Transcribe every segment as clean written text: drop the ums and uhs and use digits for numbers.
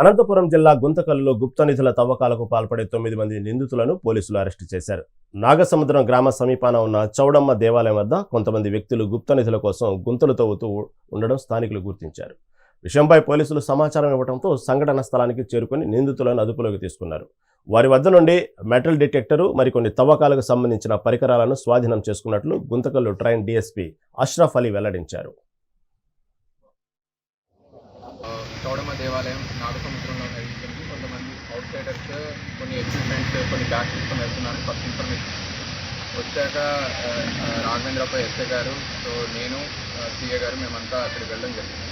అనంతపురం జిల్లా గుంతకల్లులో గుప్త నిధుల తవ్వకాలకు పాల్పడే 9 మంది నిందితులను పోలీసులు అరెస్టు చేశారు. నాగసముద్రం గ్రామ సమీపాన ఉన్న చౌడమ్మ దేవాలయం వద్ద కొంతమంది వ్యక్తులు గుప్త నిధుల కోసం గుంతలు తవ్వుతూ ఉండడం స్థానికులు గుర్తించారు. విషయంపై పోలీసులు సమాచారం ఇవ్వడంతో సంఘటన స్థలానికి చేరుకుని నిందితులను అదుపులోకి తీసుకున్నారు. వారి వద్ద నుండి మెటల్ డిటెక్టరు, మరికొన్ని తవ్వకాలకు సంబంధించిన పరికరాలను స్వాధీనం చేసుకున్నట్లు గుంతకల్లు ట్రైన్ డీఎస్పీ అష్రఫ్ అలీ వెల్లడించారు. చౌడమ్మ దేవాలయం నాగసముద్రంలో నిర్మించింది. కొంతమంది అవుట్ సైడర్స్ కొన్ని ఎక్విప్మెంట్స్ కొన్ని బ్యాగ్స్ తీసుకొని వెళ్తున్నారు. ఫస్ట్ ఇన్ఫర్మేషన్ వచ్చాక రాఘవేంద్రపై ఎస్ఐ గారు, సో నేను సిఏ గారు మేమంతా అక్కడికి వెళ్ళడం జరిగింది.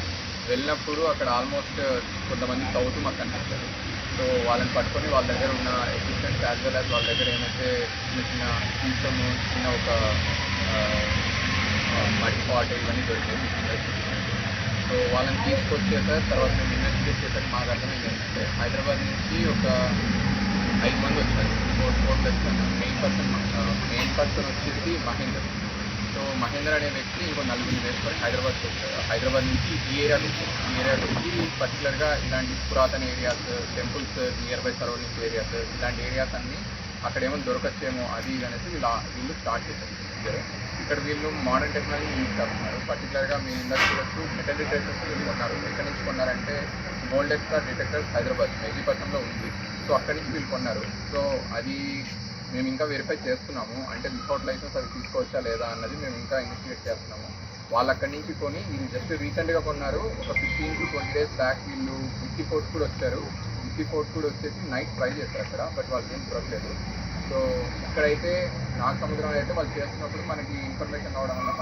వెళ్ళినప్పుడు అక్కడ ఆల్మోస్ట్ కొంతమంది తవ్వుతూ మాకు కనిపిస్తారు. సో వాళ్ళని పట్టుకొని వాళ్ళ దగ్గర ఉన్న ఎక్విప్మెంట్స్ యాజ్ వెల్ యాజ్ వాళ్ళ దగ్గర ఏమైతే చిన్న చిన్న సీసము, చిన్న ఒక మడి పాట్ ఇవన్నీ దొరికాయి. సో వాళ్ళని తీసుకొచ్చేసారు. తర్వాత మేము ఇన్వెస్టిగేట్ చేసాక మాకు అర్థమైంది ఏంటంటే హైదరాబాద్ నుంచి ఒక 5 మంది వచ్చారు. 4+1 మెయిన్ పర్సన్ వచ్చేసి మహేందర్. సో మహేందర్ అనే వ్యక్తి ఇంకో 4 వేసుకొని హైదరాబాద్కి వచ్చారు. హైదరాబాద్ నుంచి ఈ ఏరియాకి వచ్చారు. ఈ ఏరియాకి వచ్చి పర్టికులర్గా ఇలాంటి పురాతన areas, temples, near by surroundings areas, ఇలాంటి ఏరియాస్ అన్నీ అక్కడేమో దొరకచ్చేమో అది ఇది అనేసి వీళ్ళు స్టార్ట్ చేశారు. ఇక్కడ వీళ్ళు మోడర్న్ టెక్నాలజీ యూజ్ చేస్తున్నారు. పర్టికులర్గా మీ ఇండస్ట్రీస్ మెటల్ డిటెక్టర్స్ వీళ్ళు కొన్నారు. ఎక్కడి నుంచి కొన్నారంటే గోల్డ్ ఎక్స్ట్రా డిటెక్టర్స్ హైదరాబాద్ మెహదీపట్నంలో ఉంది. సో అక్కడి నుంచి వీళ్ళు కొన్నారు. సో అది మేము ఇంకా వెరిఫై చేస్తున్నాము. అంటే వితౌట్ లైసెన్స్ అది తీసుకోవచ్చా లేదా అన్నది మేము ఇంకా ఇన్వెస్టిగేట్ చేస్తున్నాము. వాళ్ళు అక్కడి నుంచి కొని వీళ్ళు జస్ట్ రీసెంట్గా కొన్నారు. ఒక 15 to 20 days బ్యాక్ వీళ్ళు విక్కీ ఫోర్ట్ కూడా వచ్చారు. విక్కీ ఫోర్ట్ కూడా వచ్చేసి నైట్ ట్రై చేస్తారు అక్కడ, బట్ వాళ్ళకి ఏం దొరకలేదు. సో ఇక్కడైతే నాగసముద్రంలో అయితే వాళ్ళు చేస్తున్నప్పుడు మనకి ఇన్ఫర్మేషన్ రావడం వల్ల